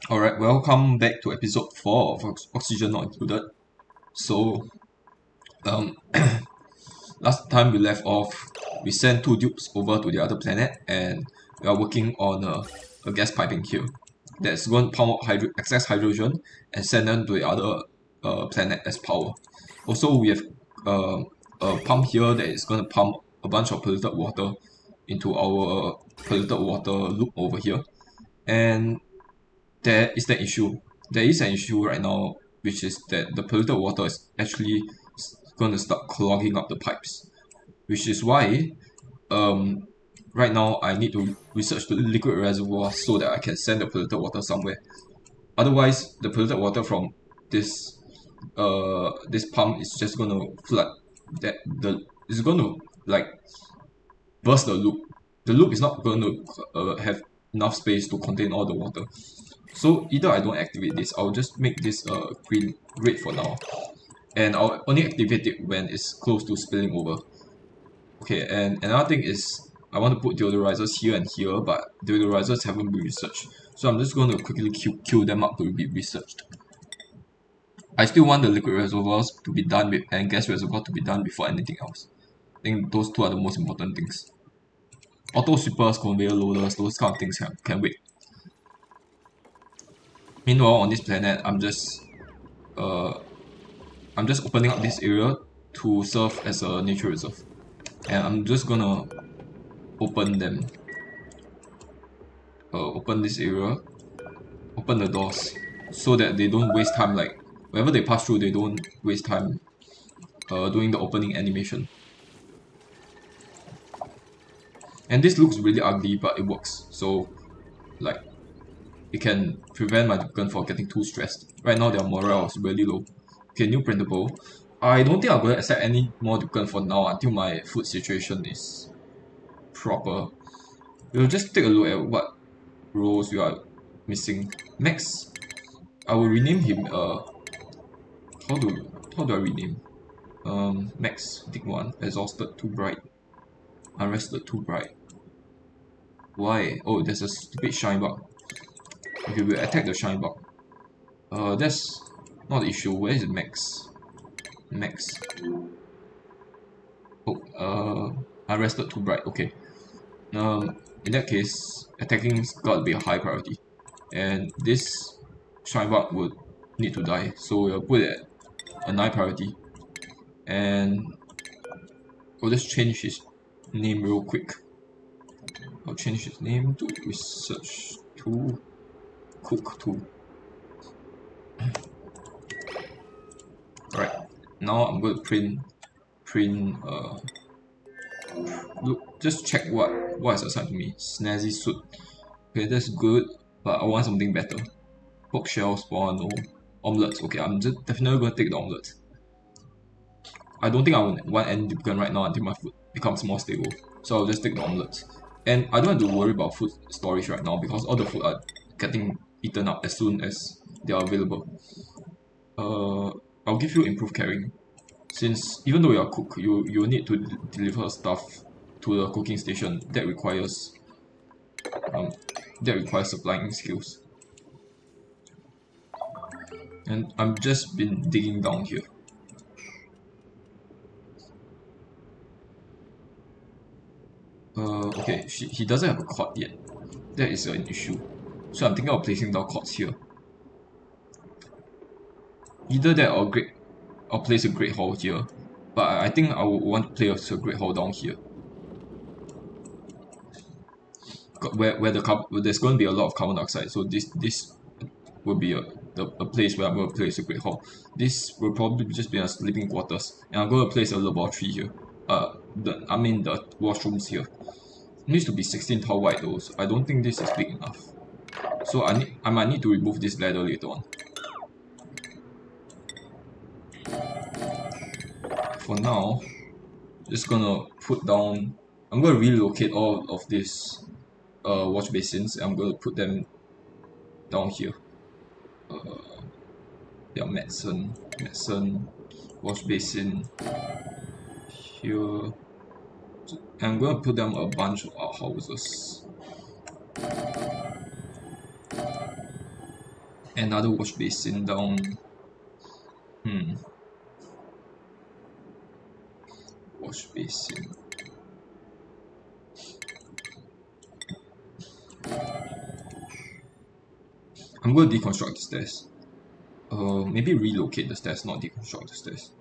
Alright, welcome back to episode 4 of Oxygen Not Included. So, um, last time we left off, we sent two dupes over to the other planet and we are working on a gas piping here that's going to pump out excess hydrogen and send them to the other planet as power. Also, we have uh, a pump here that is going to pump a bunch of polluted water into our polluted water loop over here. And there is the issue. There is an issue right now, which is that the polluted water is actually going to start clogging up the pipes, which is why um, right now I need to research the liquid reservoir so that I can send the polluted water somewhere. Otherwise, the polluted water from this this pump is just going to flood that the it's going to like burst the loop. The loop is not going to have enough space to contain all the water. So either I don't activate this, I'll just make this green red for now. And I'll only activate it when it's close to spilling over. Okay, and another thing is I want to put deodorizers here and here, but deodorizers haven't been researched. So I'm just going to quickly queue them up to be researched. I still want the liquid reservoirs to be done with and gas reservoir to be done before anything else. I think those two are the most important things. Auto sweepers, conveyor loaders, those kind of things can wait. Meanwhile, on this planet, uh, I'm just opening up this area to serve as a nature reserve, and I'm just gonna open them. Open this area, open the doors, so that they don't waste time. Like whenever they pass through, they don't waste time doing the opening animation. And this looks really ugly, but it works. So, like, it can prevent my Dukan from getting too stressed. Right now, their morale is really low. Okay, new printable. I don't think I'm going to accept any more Dukan for now until my food situation is proper. We'll just take a look at what roles we are missing. Max, I will rename him. How do how do I rename? Max, Dick one. Exhausted, too bright. Unrested, too bright. Why? Oh, there's a stupid shine bug. Okay, we'll attack the shine bug. That's not the issue. Where is Max? Max. Oh, unrested, too bright. Okay. In that case, attacking got to be a high priority, and this shine bug would need to die. So we'll put it at a 9 priority, and we'll just change his name real quick. I'll change his name to research 2, cook 2. Alright, now I'm going to print look, just check what is assigned to me. Snazzy suit. Okay, that's good, but I want something better. Pork shell spawn, no. Omelets. Okay, I'm just definitely going to take the omelets. I don't think I want any Dipkan right now until my food becomes more stable. So I'll just take the omelets. And I don't have to worry about food storage right now because all the food are getting eaten up as soon as they are available. I'll give you improved carrying. Since even though you are a cook, you need to deliver stuff to the cooking station. Um, that requires supplying skills. And I've just been digging down here. Okay, he doesn't have a cot yet. That is an issue. So I'm thinking of placing down cots here. Either that or place a great hall here. But I think I would want to place a great hall down here. Where there's going to be a lot of carbon dioxide, so this will be a place where I'm going to place a great hall. This will probably just be a sleeping quarters, and I'm going to place a laboratory here. The washrooms here. It needs to be 16 tall wide though, so I don't think this is big enough. So I might need to remove this ladder later on. For now, just gonna put down. I'm gonna relocate all of these wash basins, and I'm gonna put them down here. Yeah, medicine, wash basin here. And I'm gonna put them a bunch of outhouses. Another wash basin down. Wash basin. I'm going to deconstruct the stairs. Maybe relocate the stairs, not deconstruct the stairs.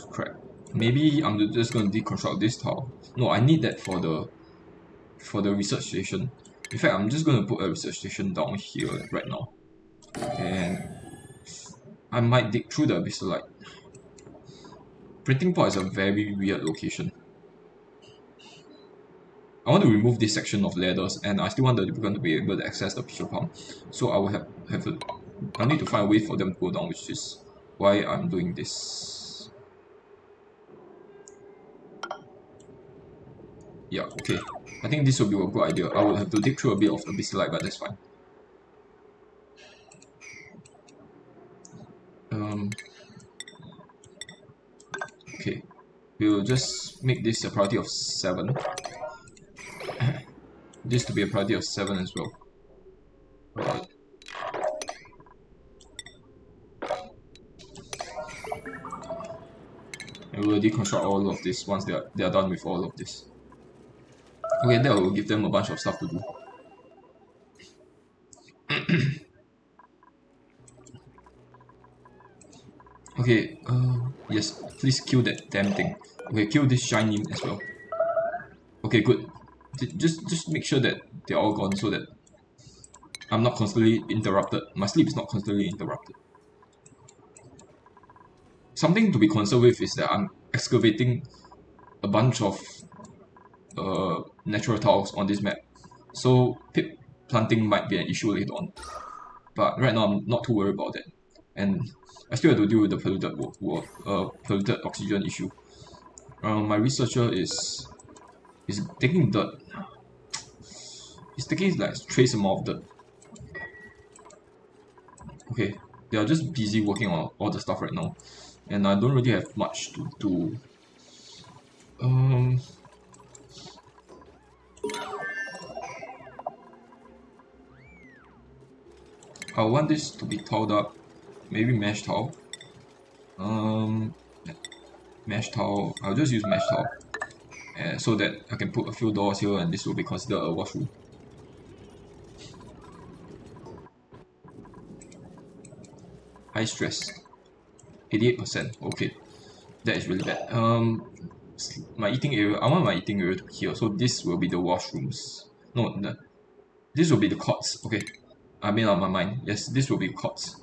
Crap. Maybe I'm just going to deconstruct this tile. No, I need that for the research station. In fact, I'm just going to put a research station down here right now. And I might dig through the abyssal. Printing pot is a very weird location. I want to remove this section of ladders, and I still want the Duplicant to be able to access the picture pump. So I will I need to find a way for them to go down, which is why I'm doing this. Yeah, okay. I think this will be a good idea. I will have to dig through a bit of abyssal, but that's fine. Okay, we'll just make this a priority of 7. This to be a priority of 7 as well. And we'll deconstruct all of this once they are done with all of this. Okay, that will give them a bunch of stuff to do. Okay, yes, please kill that damn thing. Okay, kill this shiny as well. Okay, good. Just make sure that they're all gone so that I'm not constantly interrupted. My sleep is not constantly interrupted. Something to be concerned with is that I'm excavating a bunch of natural tiles on this map. So pip planting might be an issue later on. But right now I'm not too worried about that. And I still have to deal with the polluted oxygen issue. My researcher is taking dirt. He's taking like trace amount of dirt. Okay, they are just busy working on all the stuff right now, and I don't really have much to do. I want this to be tiled up, maybe mesh tile. Mesh tile. I'll just use mesh tile, so that I can put a few doors here, and this will be considered a washroom. High stress, 88%. Okay, that is really bad. My eating area. I want my eating area to be here, so this will be the washrooms. No, this will be the cots. Okay, I made up my mind. Yes, this will be cots.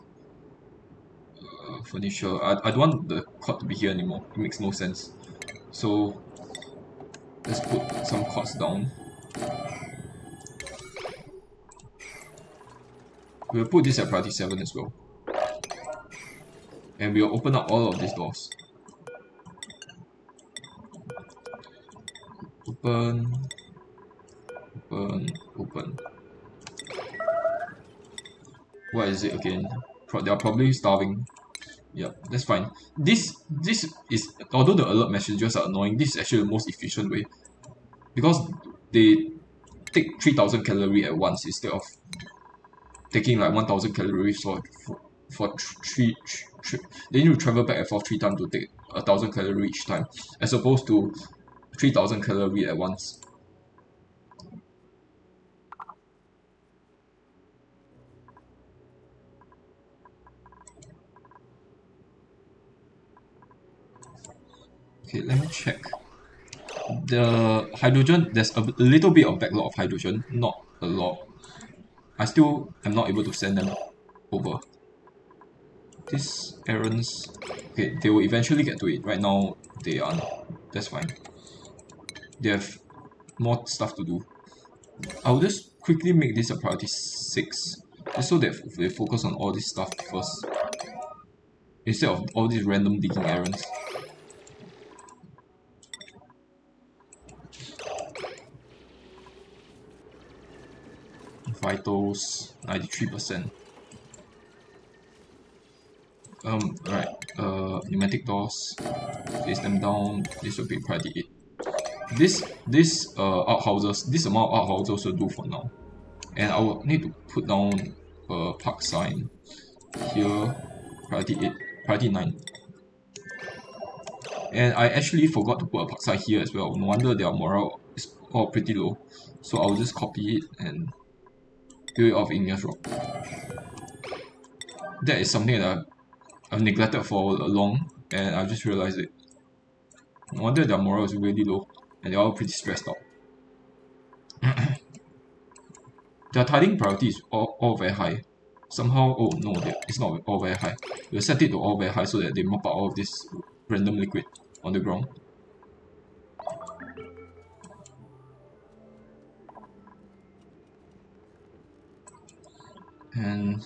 Furniture. I don't want the cot to be here anymore. It makes no sense. So let's put some cots down. We'll put this at priority 7 as well. And we'll open up all of these doors. Open. Open. Open. What is it again? They are probably starving. Yeah, that's fine. This is, although the alert messages are annoying, this is actually the most efficient way, because they take 3000 calories at once instead of taking like 1000 calories for three. They need to travel back and forth 3 times to take 1000 calories each time, as opposed to 3000 calories at once. Okay, let me check. The hydrogen, there's a little bit of backlog of hydrogen, not a lot. I still am not able to send them over. These errands, okay, they will eventually get to it. Right now, they are not. That's fine. They have more stuff to do. I'll just quickly make this a priority 6, just so that they focus on all this stuff first, instead of all these random digging errands. Vitals 93%. Alright, pneumatic doors, place them down. This will be priority 8. this outhouses, this amount of outhouses will do for now. And I will need to put down a park sign here, priority 8, priority 9. And I actually forgot to put a park sign here as well. No wonder their morale is all pretty low. So I'll just copy it and build it off igneous rock. That is something that I've neglected for long, and I just realized it. No wonder their morale is really low, and they're all pretty stressed out. Their tidying priority is all very high. Somehow, oh no, it's not all very high. We'll set it to all very high so that they mop out all of this random liquid on the ground. And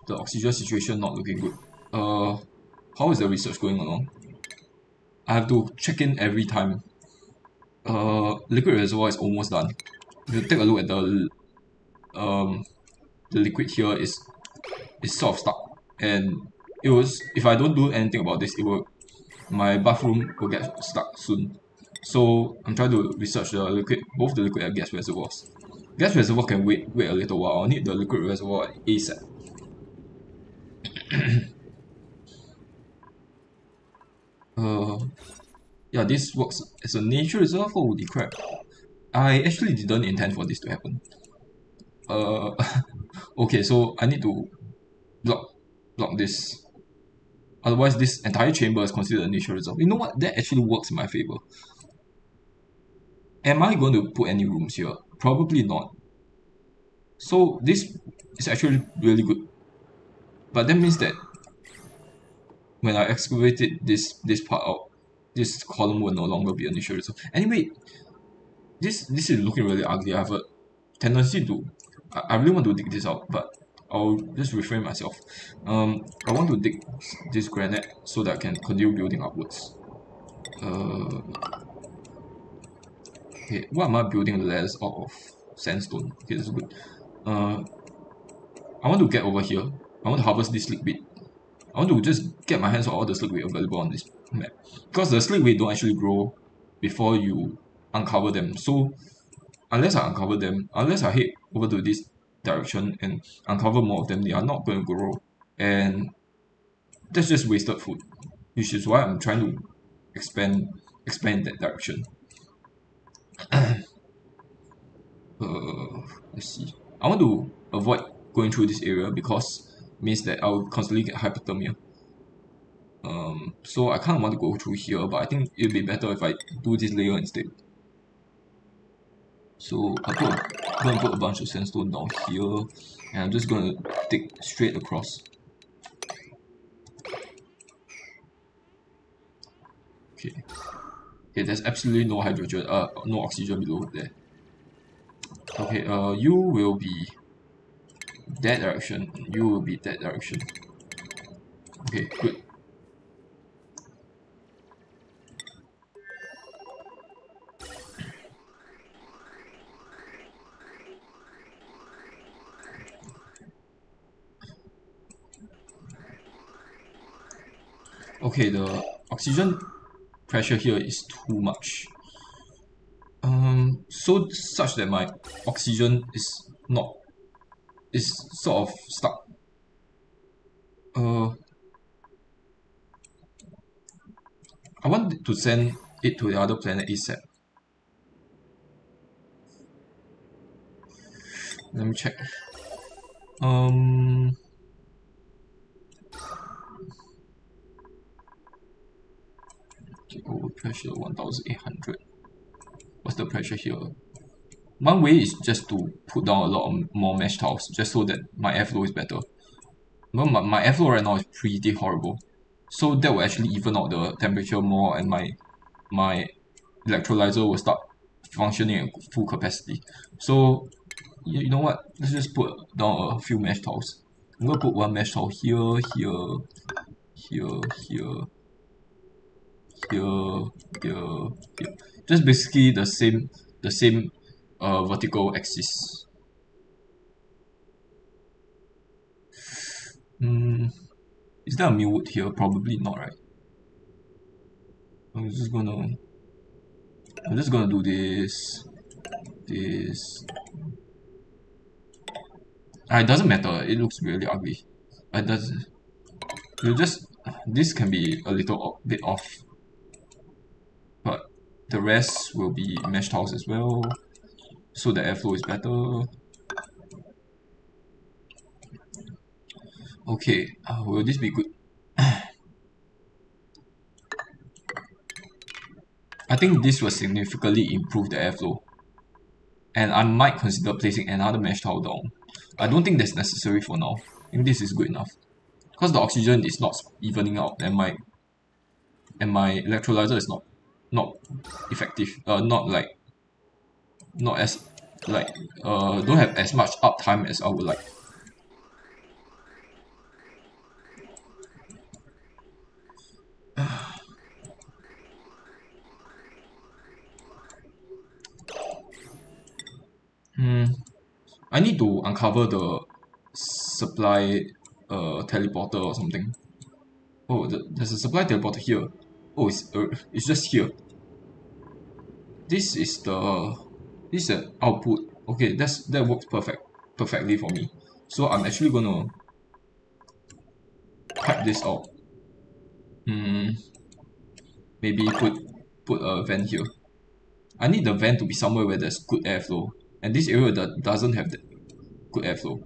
the oxygen situation not looking good. How is the research going along? I have to check in every time. Liquid reservoir is almost done. If you take a look at the liquid here is sort of stuck, and it was, if I don't do anything about this, my bathroom will get stuck soon. So I'm trying to research the liquid, both the liquid and gas reservoirs. Gas reservoir can wait a little while. I'll need the liquid reservoir ASAP. Yeah, this works as a nature reserve. Holy crap! I actually didn't intend for this to happen. Okay, so I need to block this. Otherwise, this entire chamber is considered a nature reserve. You know what? That actually works in my favor. Am I going to put any rooms here? Probably not. So this is actually really good. But that means that when I excavated this part out, this column will no longer be an issue. So anyway, this is looking really ugly. I have a tendency to, I really want to dig this out, but I'll just refrain myself. I want to dig this granite so that I can continue building upwards. Okay, what am I building the ladders out of? Sandstone. Okay, that's good. I want to get over here. I want to harvest this liquid. I want to just get my hands on all the slickweed available on this map. Because the slickweed don't actually grow before you uncover them. So unless I uncover them, unless I head over to this direction and uncover more of them, they are not going to grow. And that's just wasted food. Which is why I'm trying to expand that direction. Let's see. I want to avoid going through this area because it means that I'll constantly get hypothermia. So I kind of want to go through here, but I think it'll be better if I do this layer instead. So I'm going to put a bunch of sandstone down here, and I'm just going to dig straight across. Okay. Okay, there's absolutely no hydrogen, no oxygen below there. Okay, you will be that direction, you will be that direction. Okay, good. Okay, the oxygen pressure here is too much. So such that my oxygen is sort of stuck. I want to send it to the other planet ASAP. Let me check. Over pressure 1800. What's the pressure here? One way is just to put down a lot more mesh tiles, just so that my airflow is better. But my airflow right now is pretty horrible, so that will actually even out the temperature more, and my electrolyzer will start functioning at full capacity. So you know what? Let's just put down a few mesh tiles. I'm gonna put one mesh tile here, here, here, here, here, here, here. Just basically the same vertical axis. Is there a millwood here? Probably not, right? I'm just gonna do this. It doesn't matter. It looks really ugly. It doesn't. You just this can be a little bit off, but the rest will be mesh tiles as well, so the airflow is better. Okay, will this be good? I think this will significantly improve the airflow, and I might consider placing another mesh tile down. I don't think that's necessary for now. I think this is good enough, because the oxygen is not evening out, and my electrolyzer is not effective. Not as don't have as much uptime as I would like. I need to uncover the supply teleporter or something. Oh, there's a supply teleporter here. Oh, it's just here. This is the output. Okay, that works perfectly for me. So I'm actually gonna pipe this out. Maybe put a vent here. I need the vent to be somewhere where there's good airflow, and this area that doesn't have the good airflow.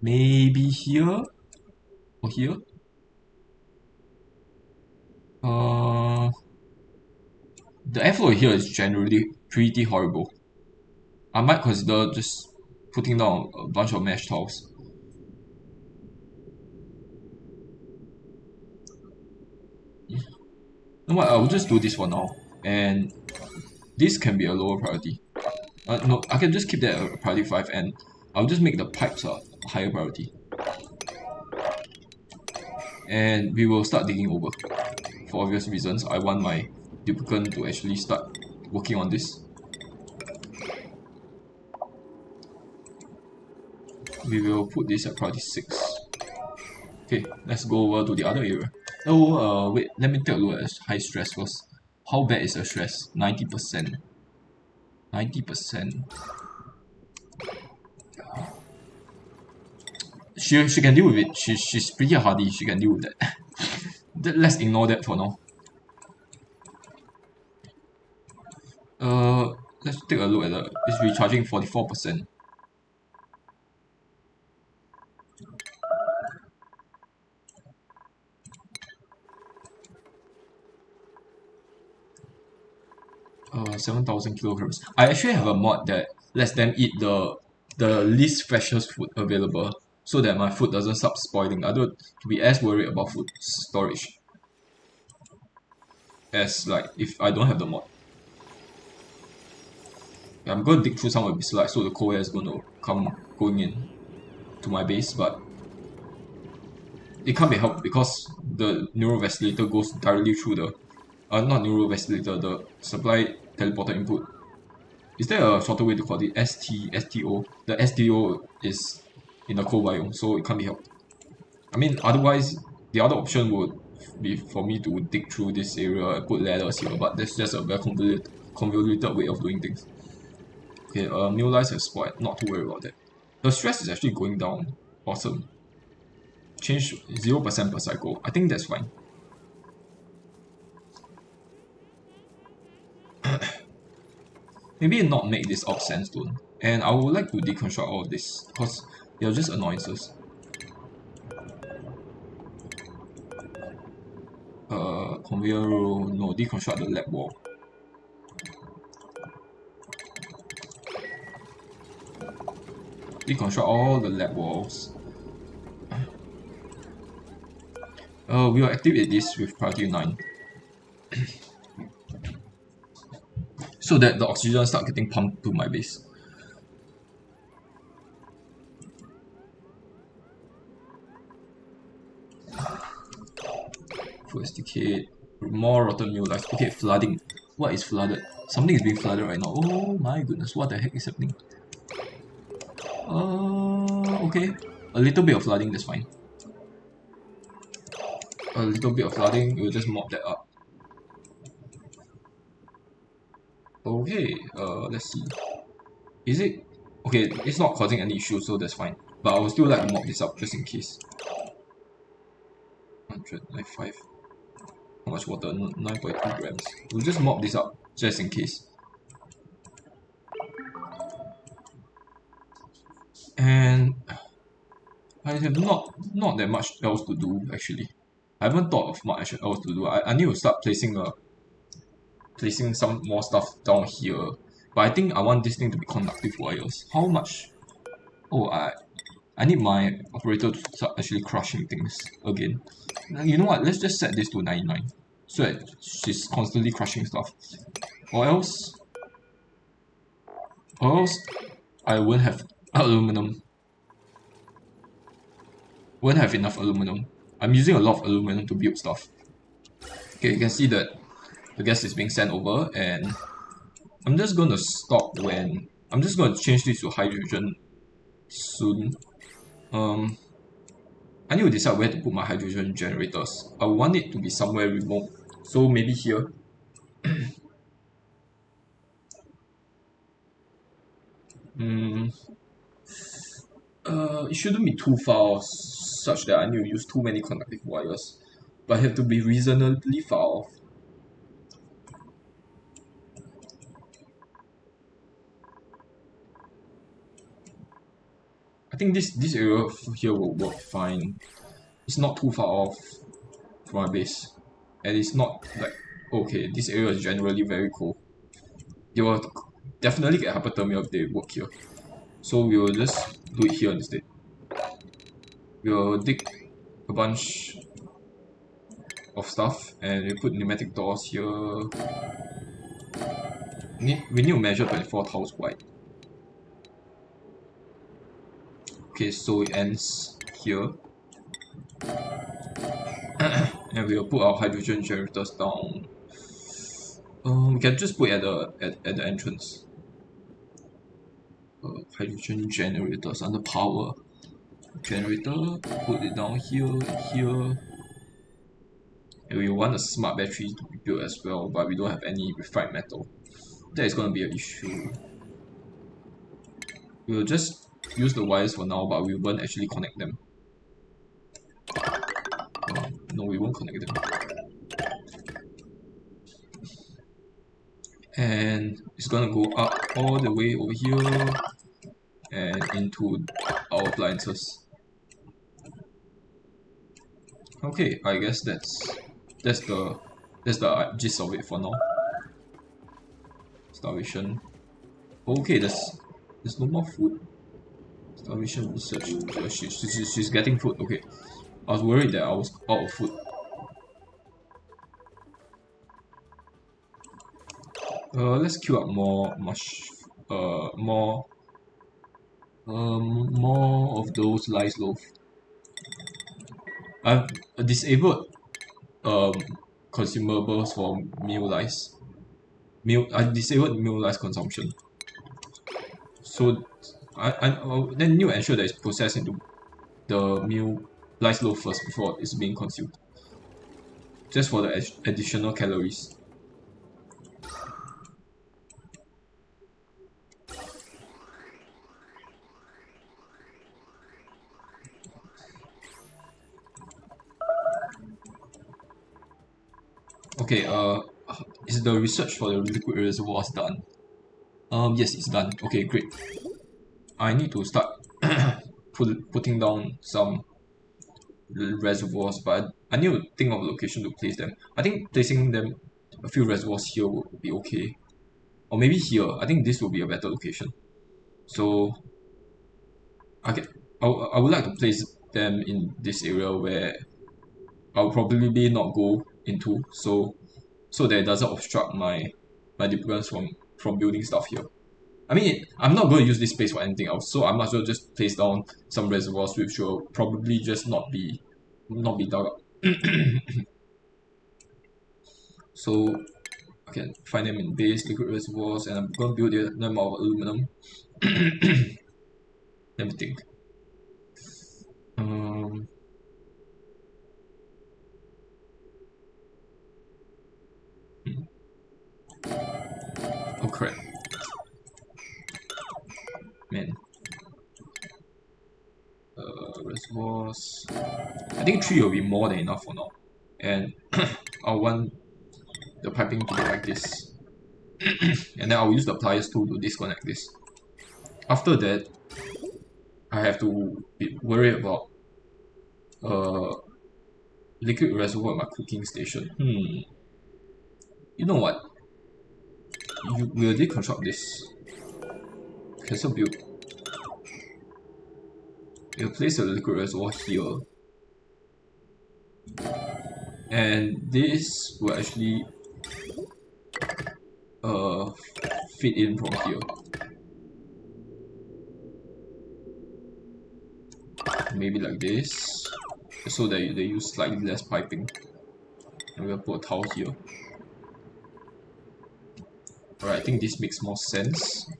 Maybe here or here. The airflow here is generally pretty horrible. I might consider just putting down a bunch of mesh tiles. You know what? I'll just do this for now, and this can be a lower priority. No, I can just keep that at priority 5, and I'll just make the pipes a higher priority. And we will start digging over. For obvious reasons, I want my duplicant to actually start working on this. We will put this at priority 6. Okay, let's go over to the other area. Oh, wait, let me take a look at high stress first. How bad is the stress? 90%. 90%. She can deal with it. She's pretty hardy. She can deal with that. Let's ignore that for now. Let's take a look at it's recharging 44%. Uh, 7,000 kilograms. I actually have a mod that lets them eat the least freshest food available, so that my food doesn't start spoiling. I don't to be as worried about food storage as like if I don't have the mod. I'm going to dig through some of the slides, so the cold air is going to come going in to my base, but it can't be helped because the neuroventilator goes directly through the not neuroventilator, the supply teleporter input. Is there a shorter way to call it? STO? The STO is in the cold biome, so it can't be helped. I mean, otherwise, the other option would be for me to dig through this area and put ladders here, but that's just a very convoluted way of doing things. Okay, new lives have spoiled, not to worry about that. The stress is actually going down. Awesome. Change 0% per cycle. I think that's fine. Maybe not make this out sandstone. And I would like to deconstruct all of this because they are just annoyances. Conveyor row, no, deconstruct the lab wall. Deconstruct all the lab walls. We will activate this with priority 9. So that the oxygen start getting pumped to my base. First decay, more rotten mill life. Okay, flooding. What is flooded? Something is being flooded right now. Oh my goodness, what the heck is happening? Okay. A little bit of flooding, that's fine. A little bit of flooding, we'll just mop that up. Okay, let's see. Is it? Okay, it's not causing any issues, so that's fine. But I would still like to mop this up just in case. 195. How much water? 9.2 grams. We'll just mop this up just in case. And I have not that much else to do actually. I haven't thought of much else to do. I need to start placing some more stuff down here. But I think I want this thing to be conductive wires. How much? Oh, I need my operator to start actually crushing things again. You know what? Let's just set this to 99, so that she's constantly crushing stuff. Or else, I won't have aluminum. Won't have enough aluminum. I'm using a lot of aluminum to build stuff. Okay, you can see that the gas is being sent over, and I'm just going to stop when I'm just going to change this to hydrogen soon. I need to decide where to put my hydrogen generators. I want it to be somewhere remote, so maybe here. It shouldn't be too far such that I need to use too many conductive wires, but have to be reasonably far off. I think this area here will work fine. It's not too far off from my base, and it's not like okay. This area is generally very cold. You will definitely get hypothermia if they work here. So we will just do it here instead. We will dig a bunch of stuff and we put pneumatic doors here. We need to measure 24 tiles wide. Okay, so it ends here. And we will put our hydrogen generators down. We can just put at the entrance. Hydrogen generators under power. Generator, put it down here and here. And we want a smart battery to be built as well, but we don't have any refined metal. That is going to be an issue. We will just use the wires for now, but we won't actually connect them. No, we won't connect them. And it's gonna go up all the way over here and into our appliances. Okay, I guess that's the gist of it for now. Starvation. Okay, there's no more food. Starvation research. She's getting food. Okay, I was worried that I was out of food. Let's queue up more of those lice loaf. I've disabled consumables for meal lice. I disabled meal lice consumption. So I then need to ensure that it's processed into the meal lice loaf first before it's being consumed. Just for the additional calories. Okay, is the research for the liquid reservoirs done? Yes, it's done. Okay, great. I need to start putting down some reservoirs, but I need to think of a location to place them. I think placing them a few reservoirs here would be okay. Or maybe here. I think this will be a better location. So I would like to place them in this area where I'll probably not go into, so that it doesn't obstruct my deployments from building stuff here. I mean, I'm not going to use this space for anything else, so I might as well just place down some reservoirs which will probably just not be dug up. So I can find them in base liquid reservoirs, and I'm going to build them out of aluminum. Let me think. Um, oh crap, man. Reservoirs. I think 3 will be more than enough for now. And I want the piping to be like this. And then I'll use the pliers tool to disconnect this. After that, I have to be worried about uh, liquid reservoir at my cooking station. You know what? You will deconstruct this. Okay, so build. You'll place a liquid reservoir here. And this will actually fit in from here. Maybe like this, so that they use slightly less piping. And we'll put a towel here. Alright, I think this makes more sense.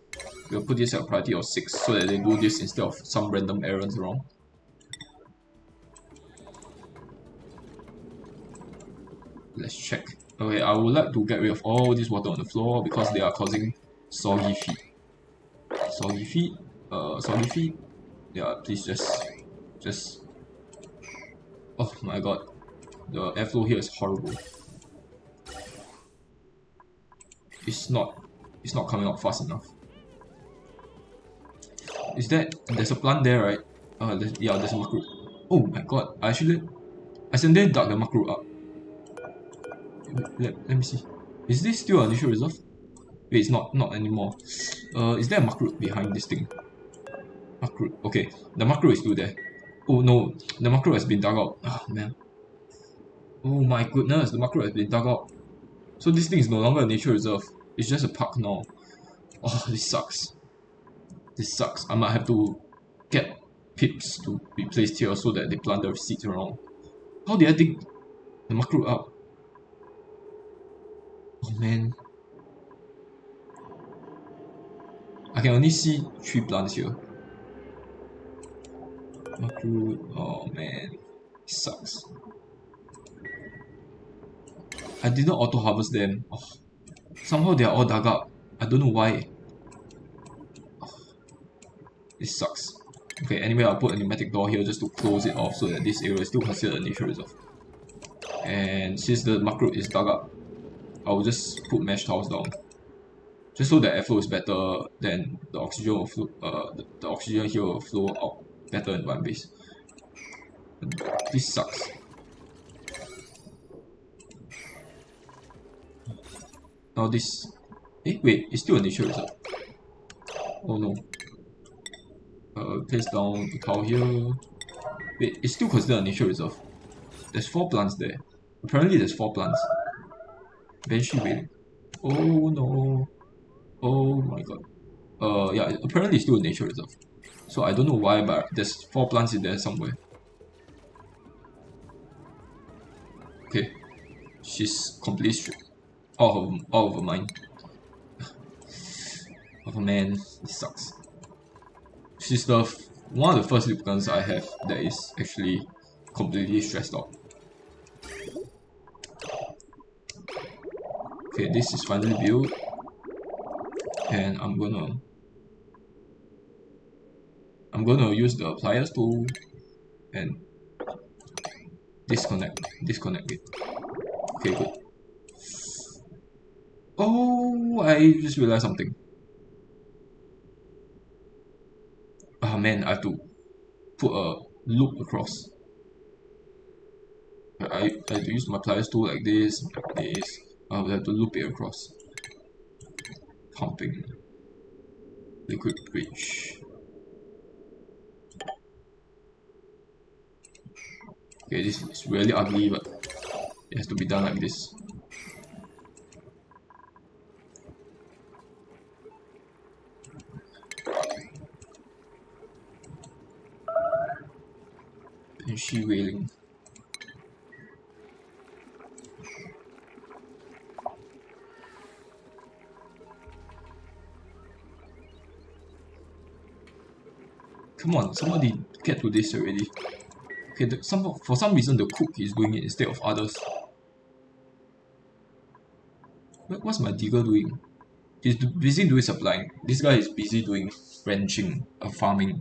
We'll put this at a priority of 6 so that they do this instead of some random errands around. Let's check. Okay, I would like to get rid of all this water on the floor because they are causing soggy feet. Soggy feet? Soggy feet? Yeah, please just... Oh my god. The airflow here is horrible. It's not coming out fast enough. Is that... There's a plant there, right? Yeah, there's a muck root. Oh my god, I accidentally dug the muck root up. Let me see. Is this still a initial reserve? Wait, it's not anymore. Is there a muck root behind this thing? Muck root. Okay, the muck root is still there. Oh no, the muck root has been dug out. Oh man. Oh my goodness, the muck root has been dug out. So this thing is no longer a nature reserve. It's just a park now. Oh, this sucks. This sucks. I might have to get pips to be placed here so that they plant the seeds around. How did I dig the muck root up? Oh man. I can only see 3 plants here. Muck root. Oh man. It sucks. I didn't auto harvest them. Oh. Somehow they are all dug up. I don't know why. Oh. This sucks. Okay, anyway, I'll put a pneumatic door here just to close it off so that this area is still considered a nature reserve. And since the muck root is dug up, I will just put mesh tiles down. Just so the airflow is better, then the oxygen will flow, the oxygen here will flow out better in one base. This sucks. Now this... wait, it's still a nature reserve. Oh no. Place down the tile here. Wait, it's still considered a nature reserve. There's 4 plants there. Apparently there's 4 plants. Banshee wailing. Oh no. Oh my god. Yeah, apparently it's still a nature reserve. So I don't know why, but there's 4 plants in there somewhere. Okay. She's completely stripped. Out of her mind. Oh man, it sucks. She's one of the first lubricants I have that is actually completely stressed out. Okay, this is finally built. And I'm gonna use the pliers tool and disconnect it. Okay, good. Oh, I just realized something. Ah man, I have to put a loop across. I have to use my pliers tool like this. I will have to loop it across. Pumping. Liquid bridge. Okay, this is really ugly, but it has to be done like this. Banshee wailing. Come on, somebody get to this already. Okay, for some reason the cook is doing it instead of others. What's my digger doing? He's busy doing supplying. This guy is busy doing ranching, farming.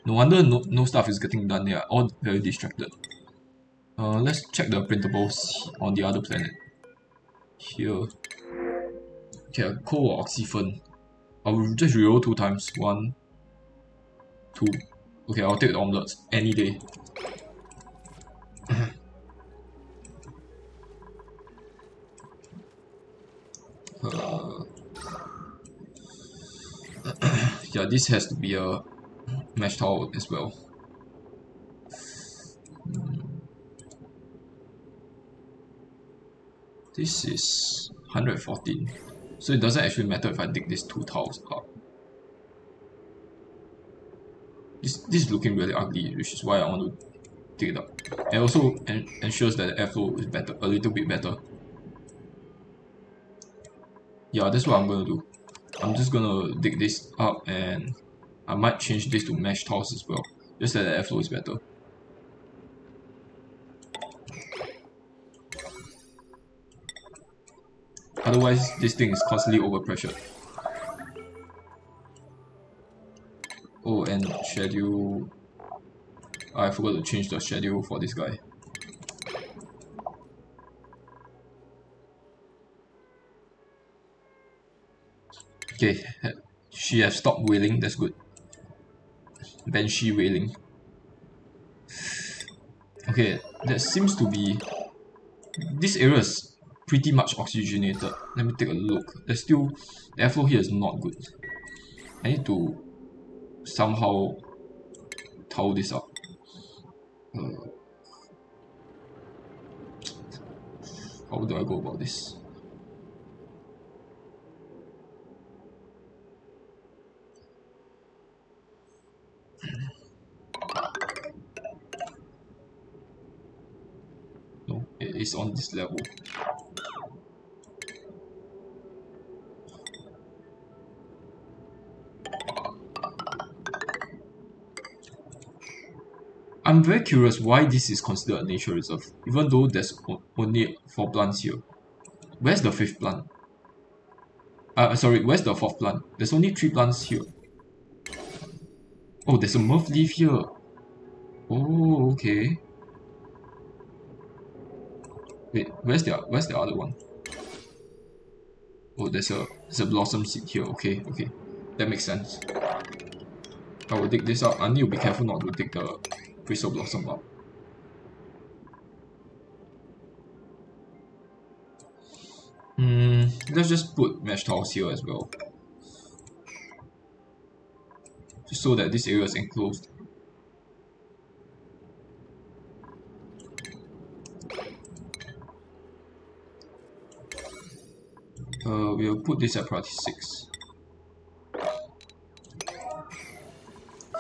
No wonder no stuff is getting done. They are all very distracted. Let's check the printables on the other planet. Here. Okay, coal or oxyphene. I'll just reroll 2 times. 1, 2. Okay, I'll take the omelets any day. Yeah, this has to be a mesh towel as well. This is 114. So it doesn't actually matter if I dig these 2 tiles up. This is looking really ugly, which is why I want to dig it up. And also ensures that the airflow is better, a little bit better. Yeah, that's what I'm gonna do. I'm just gonna dig this up, and I might change this to mesh tiles as well, just that the airflow is better. Otherwise, this thing is constantly overpressured. Oh, and schedule. I forgot to change the schedule for this guy. Okay, she has stopped wailing, that's good. Banshee wailing. Okay, that seems to be... This area is pretty much oxygenated. Let me take a look. There's still... The airflow here is not good. I need to somehow towel this up. How do I go about this? No, it is on this level. I'm very curious why this is considered a nature reserve, even though there's only 4 plants here. Where's the 5th plant? Sorry, where's the 4th plant? There's only 3 plants here. Oh, there's a myrrh leaf here. Oh, okay. Wait, where's the other one? Oh, there's a blossom seed here. Okay, okay, that makes sense. I will dig this out. I need to be careful not to dig the crystal blossom up. Let's just put mesh tiles here as well, just so that this area is enclosed. We'll put this at priority 6.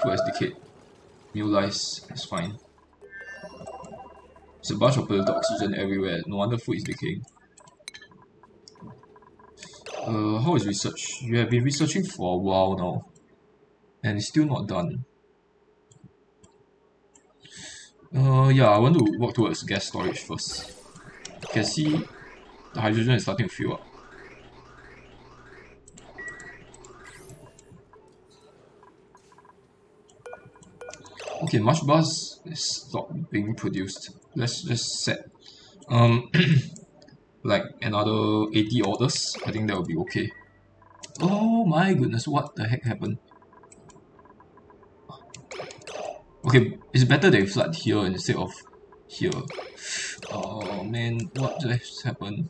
Food has decayed. New lice is fine. There's a bunch of polluted oxygen everywhere. No wonder food is decaying. How is research? You have been researching for a while now, and it's still not done. Yeah, I want to work towards gas storage first. You can see the hydrogen is starting to fill up. Okay, mush bars stopped being produced. Let's just set like another 80 orders. I think that will be okay. Oh my goodness, what the heck happened? Okay, it's better they flood here instead of here. Oh man, what just happened?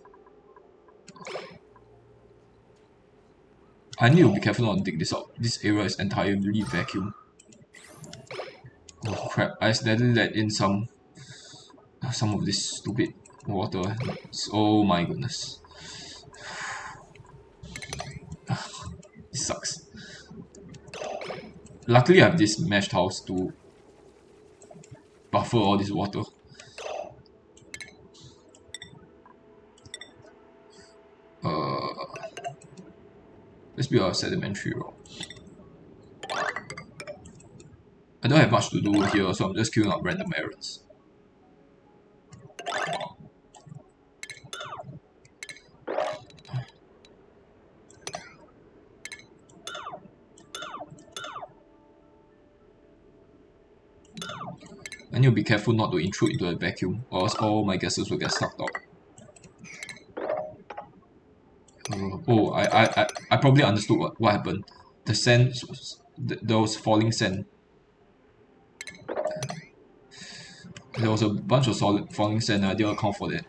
I need to be careful not to dig this out. This area is entirely vacuum. Oh crap, I accidentally let in some of this stupid water. Oh my goodness. It sucks. Luckily I have this mesh tiles to buffer all this water. build our sedimentary rock. I don't have much to do here, so I'm just queuing up random errands. I need to be careful not to intrude into the vacuum, or else all my gases will get sucked out. I probably understood what happened. The sand, there was falling sand. There was a bunch of solid falling sand, I didn't account for that.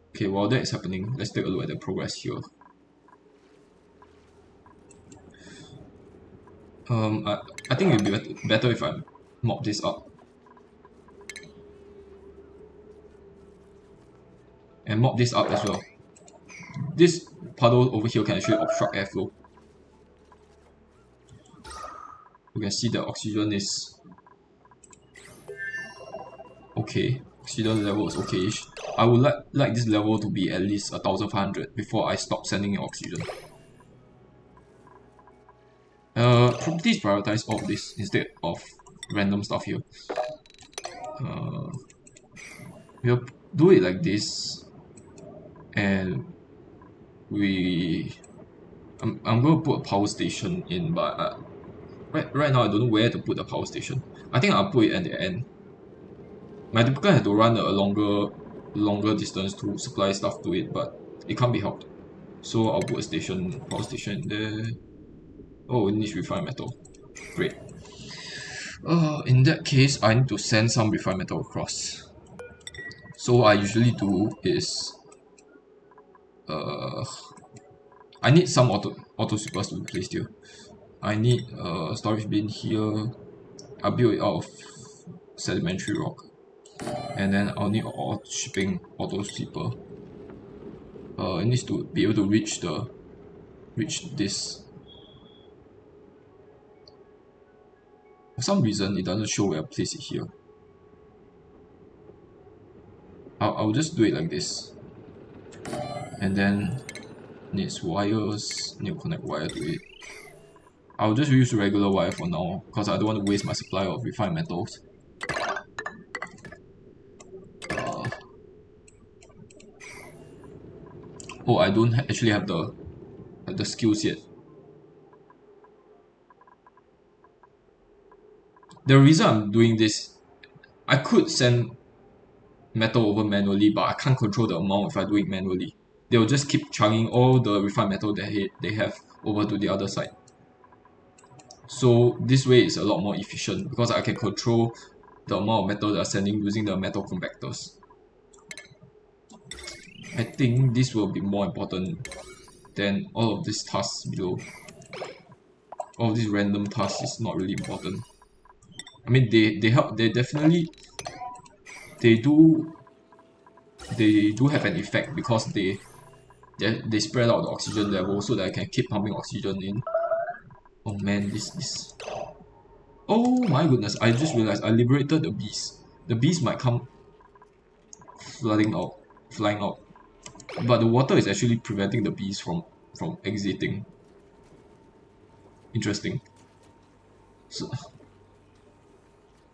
Okay, while that is happening, let's take a look at the progress here. I think it would be better if I mop this up. And mop this up as well. This puddle over here can actually obstruct airflow. You can see the oxygen is okay. Oxygen level is okay-ish. I would like this level to be at least 1500 before I stop sending in oxygen. Please prioritize all of this instead of random stuff here. We'll do it like this, and I'm going to put a power station in, but right now I don't know where to put the power station. I think I'll put it at the end. My typical had to run a longer distance to supply stuff to it, but it can't be helped. So I'll put a power station there. Oh, it needs refined metal. Great. In that case, I need to send some refined metal across. So what I usually do is I need some auto supers to be placed here. I need a storage bin here. I'll build it out of sedimentary rock. And then I'll need all shipping auto sweeper. It needs to be able to reach this. For some reason it doesn't show where I place it here. I'll just do it like this. And then needs wires, need to connect wire to it. I'll just use regular wire for now because I don't want to waste my supply of refined metals. Oh, I don't actually have the skills yet. The reason I'm doing this, I could send metal over manually, but I can't control the amount if I do it manually. They'll just keep chugging all the refined metal that they have over to the other side. So this way is a lot more efficient because I can control the amount of metal that I'm sending using the metal compactors. I think this will be more important than all of these tasks below. All of these random tasks is not really important. I mean, they help. They definitely they do have an effect because they spread out the oxygen level so that I can keep pumping oxygen in. Oh man, this. Oh my goodness! I just realized I liberated the bees. The bees might come flying out, but the water is actually preventing the bees from exiting. Interesting. So,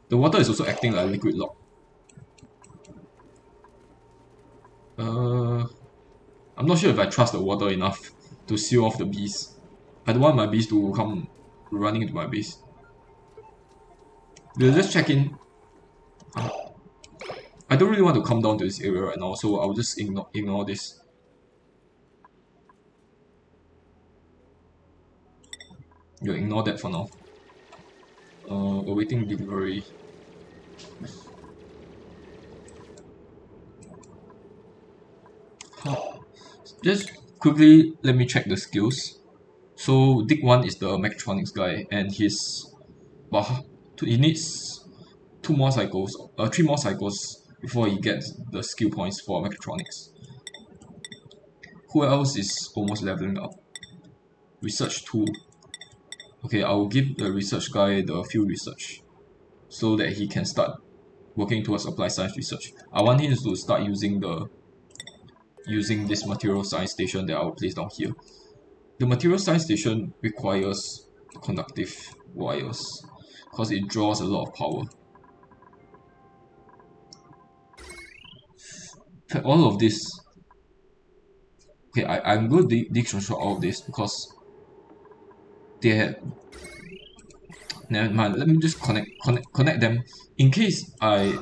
the water is also acting like a liquid lock. I'm not sure if I trust the water enough to seal off the bees. I don't want my bees to come running into my base. We'll just check in. I don't really want to come down to this area right now, so I'll just ignore this. You'll ignore that for now. Awaiting delivery. Just quickly, let me check the skills. So Dick 1 is the mechatronics guy, and he needs 3 more cycles before he gets the skill points for mechatronics. Who else is almost leveling up? Research 2. Okay, I will give the research guy the field research so that he can start working towards applied science research. I want him to start using the using this material science station that I will place down here. The material science station requires conductive wires because it draws a lot of power. For all of this, okay, I'm going to deconstruct all of this because they have. Never mind, let me just connect them in case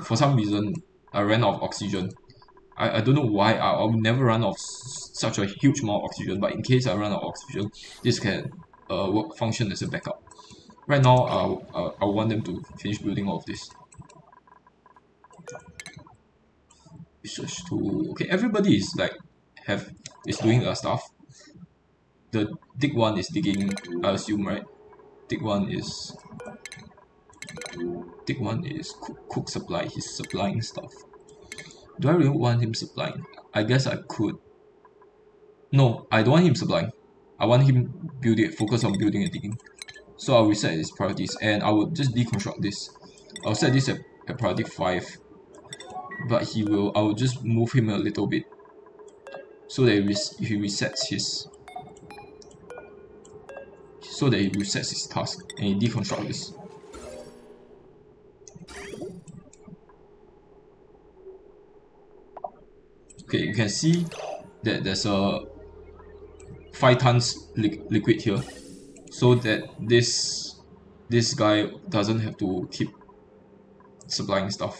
for some reason I ran out of oxygen. I don't know why I'll never run out of such a huge amount of oxygen, but in case I run out of oxygen, this can function as a backup. Right now, I want them to finish building all of this. Research to okay, everybody is like is doing their stuff. The dig one is digging, I assume, right? Dig one is cook supply. He's supplying stuff. Do I really want him supplying? I guess I could. No, I don't want him supplying. I want him focus on building and digging. So I'll reset his priorities and I will just deconstruct this. I'll set this at priority 5. But I will just move him a little bit. So that he resets his task and he deconstructs this. Okay, you can see that there's a 5 tons liquid here, so that this guy doesn't have to keep supplying stuff.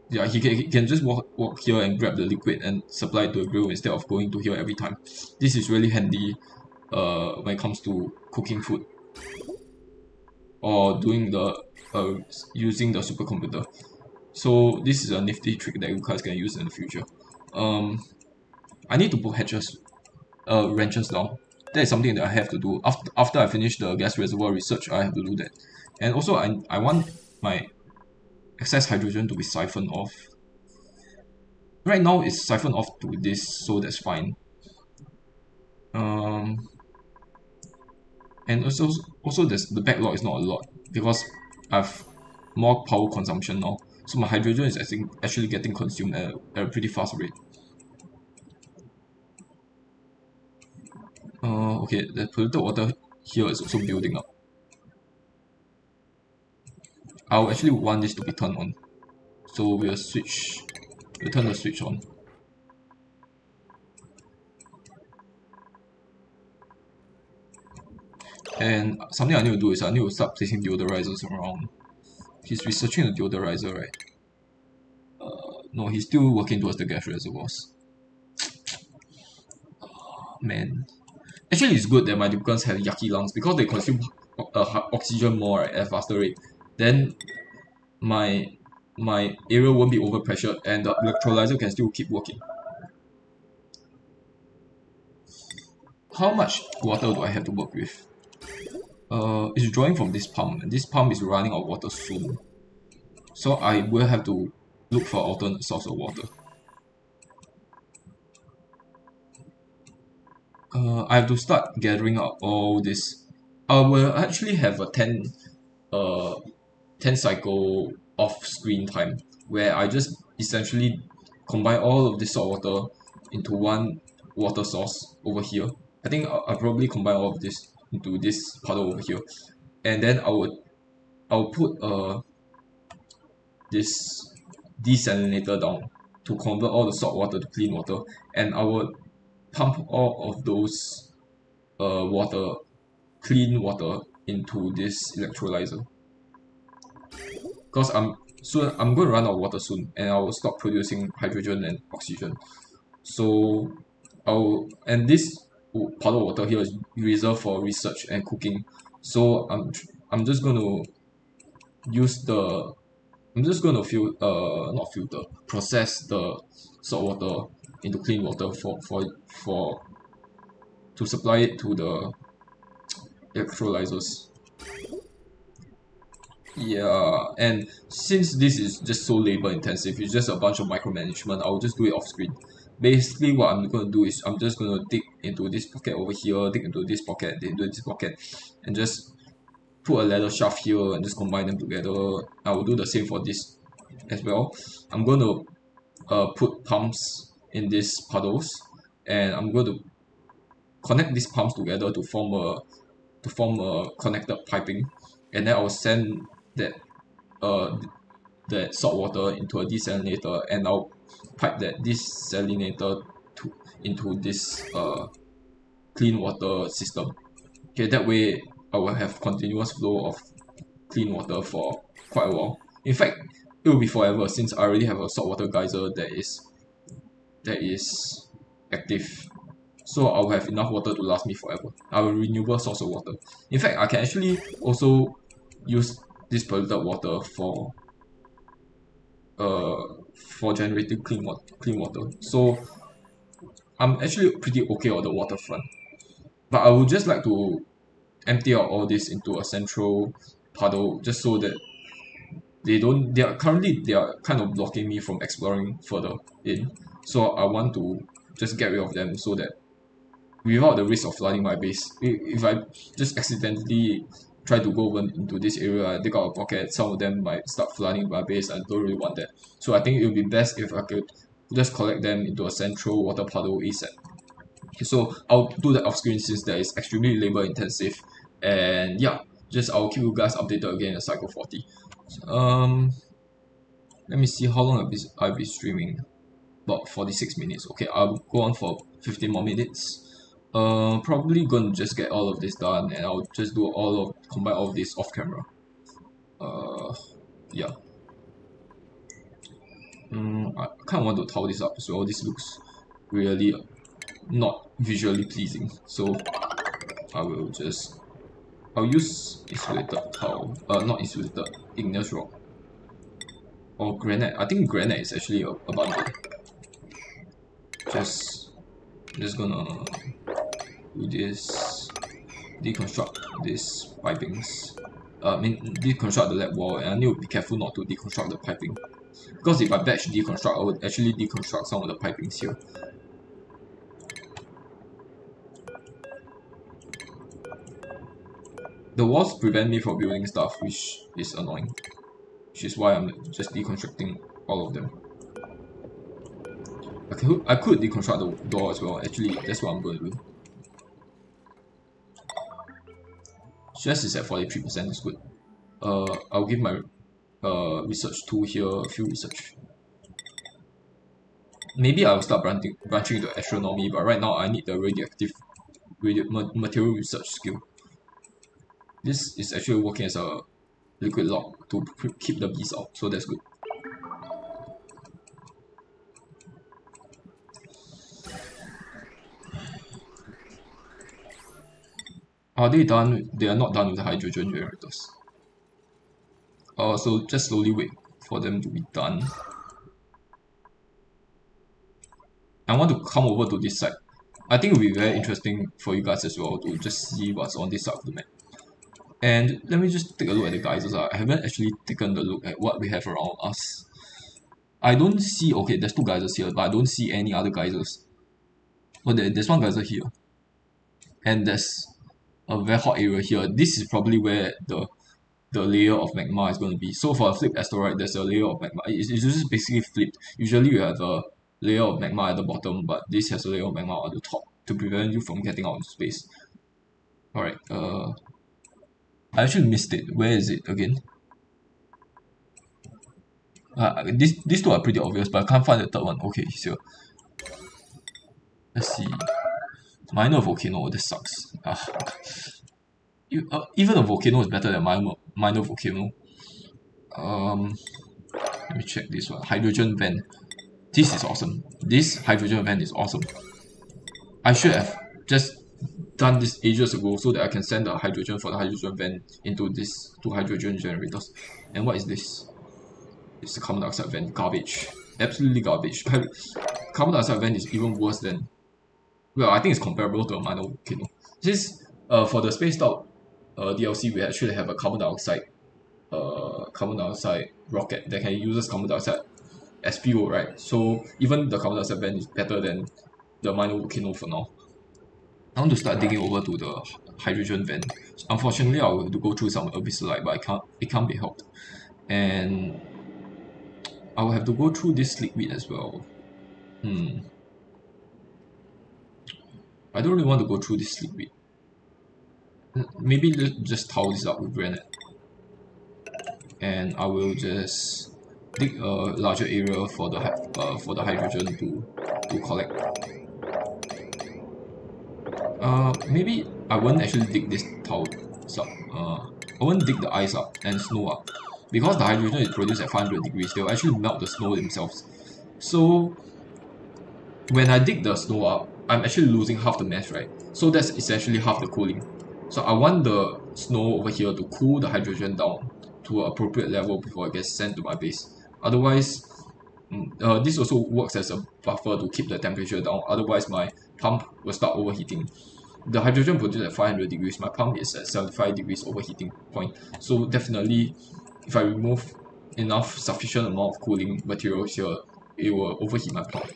Yeah, he can just walk here and grab the liquid and supply it to a grill instead of going to here every time. This is really handy when it comes to cooking food or doing using the supercomputer. So this is a nifty trick that you guys can use in the future. I need to put wrenches down. That is something that I have to do after I finish the gas reservoir research. I have to do that, and also I want my excess hydrogen to be siphoned off. Right now it's siphoned off to this, so that's fine. And also the backlog is not a lot because I've more power consumption now, so my hydrogen is actually getting consumed at a pretty fast rate. Okay, the polluted water here is also building up. I'll actually want this to be turned on, so we'll turn the switch on. And something I need to do is I need to start placing deodorizers around. He's researching the deodorizer, right? No, he's still working towards the gas reservoirs. Man. Actually, it's good that my Ducans have yucky lungs because they consume oxygen more, right, at a faster rate. Then my area won't be overpressured and the electrolyzer can still keep working. How much water do I have to work with? It's drawing from this pump, and this pump is running out of water soon. So I will have to look for alternate source of water. I have to start gathering up all this. I will actually have a 10 cycle off screen time where I just essentially combine all of this salt water into one water source over here. I think I'll probably combine all of this into this puddle over here, and then I'll put this desalinator down to convert all the salt water to clean water, and I will pump all of those clean water into this electrolyzer. Because I'm going to run out of water soon, and I will stop producing hydrogen and oxygen. So this puddle of water here is reserved for research and cooking. So I'm just going to process the salt water into clean water to supply it to the electrolyzers. Yeah, and since this is just so labor intensive, it's just a bunch of micromanagement, I'll just do it off screen. Basically what I'm going to do is I'm just going to dig into this pocket over here, dig into this pocket, and just put a ladder shaft here and just combine them together. I will do the same for this as well. I'm going to put pumps in these puddles, and I'm going to connect these pumps together to form a connected piping, and then I'll send that uh that salt water into a desalinator, and I'll pipe that desalinator to into this clean water system. Okay, that way I will have continuous flow of clean water for quite a while. In fact, it will be forever since I already have a saltwater geyser that is active. So I'll have enough water to last me forever. I have a renewable source of water. In fact, I can actually also use this polluted water uh for generating clean water. So I'm actually pretty okay on the waterfront. But I would just like to empty out all this into a central puddle just so that they are kind of blocking me from exploring further in. So I want to just get rid of them so that without the risk of flooding my base. If I just accidentally try to go over into this area, I dig out a pocket, some of them might start flooding my base. I don't really want that. So I think it would be best if I could just collect them into a central water puddle ASAP. Okay, so I'll do that off screen since that is extremely labor intensive. And yeah, just I'll keep you guys updated again at cycle 40. Um, Let me see how long I've been streaming. About 46 minutes. Okay, I'll go on for 15 more minutes. Probably gonna just get all of this done, and I'll just do combine all of this off camera. Uh, yeah. I kind of want to towel this up as well. This looks really not visually pleasing, so I'll use insulated towel. Not insulated, igneous rock or granite. I think granite is actually a bundle. Just gonna do this, deconstruct these pipings. I mean, deconstruct the lab wall, and I need to be careful not to deconstruct the piping. Because if I batch deconstruct, I would actually deconstruct some of the pipings here. The walls prevent me from building stuff, which is annoying. Which is why I'm just deconstructing all of them. I could deconstruct the door as well. Actually, that's what I'm going to do. Stress is at 43%, that's good. I'll give my research tool here a few research. Maybe I'll start branching into astronomy, but right now I need the radioactive material research skill. This is actually working as a liquid lock to keep the bees out, so that's good. Are they done? They are not done with the hydrogen generators. So just slowly wait for them to be done. I want to come over to this side. I think it will be very interesting for you guys as well to just see what's on this side of the map. And let me just take a look at the geysers. I haven't actually taken a look at what we have around us. I don't see, okay, there's two geysers here, but I don't see any other geysers. Oh, there's one geyser here. And there's a very hot area here. This is probably where the layer of magma is going to be. So for a flipped asteroid, there's a layer of magma. It's just basically flipped. Usually you have a layer of magma at the bottom, but this has a layer of magma at the top to prevent you from getting out into space. Alright, I actually missed it. Where is it again? These two are pretty obvious, but I can't find the third one. Okay, here. Let's see. Minor volcano, this sucks. Even a volcano is better than minor volcano. Let me check this one. Hydrogen vent. This is awesome. This hydrogen vent is awesome. I should have just done this ages ago so that I can send the hydrogen for the hydrogen vent into these two hydrogen generators. And what is this? It's the carbon dioxide vent. Garbage. Absolutely garbage. Carbon dioxide vent is even worse than... Well, I think it's comparable to a minor volcano. Since for the spaced out DLC, we actually have a carbon dioxide rocket that can use carbon dioxide as fuel, right? So even the carbon dioxide vent is better than the minor volcano for now. I want to start digging over to the hydrogen vent. Unfortunately, I will have to go through some abyssal light, but it can't be helped. And I will have to go through this liquid as well. I don't really want to go through this liquid. Maybe just towel this up with granite. And I will just dig a larger area for the hydrogen to collect. Maybe I won't actually dig this towel up. I won't dig the ice up and snow up, because the hydrogen is produced at 500 degrees. They'll actually melt the snow themselves. So when I dig the snow up, I'm actually losing half the mass, right? So that's essentially half the cooling. So I want the snow over here to cool the hydrogen down to an appropriate level before it gets sent to my base. Otherwise, this also works as a buffer to keep the temperature down. Otherwise, my pump will start overheating. The hydrogen produced at 500 degrees, my pump is at 75 degrees overheating point. So definitely, if I remove enough sufficient amount of cooling materials here, it will overheat my pump.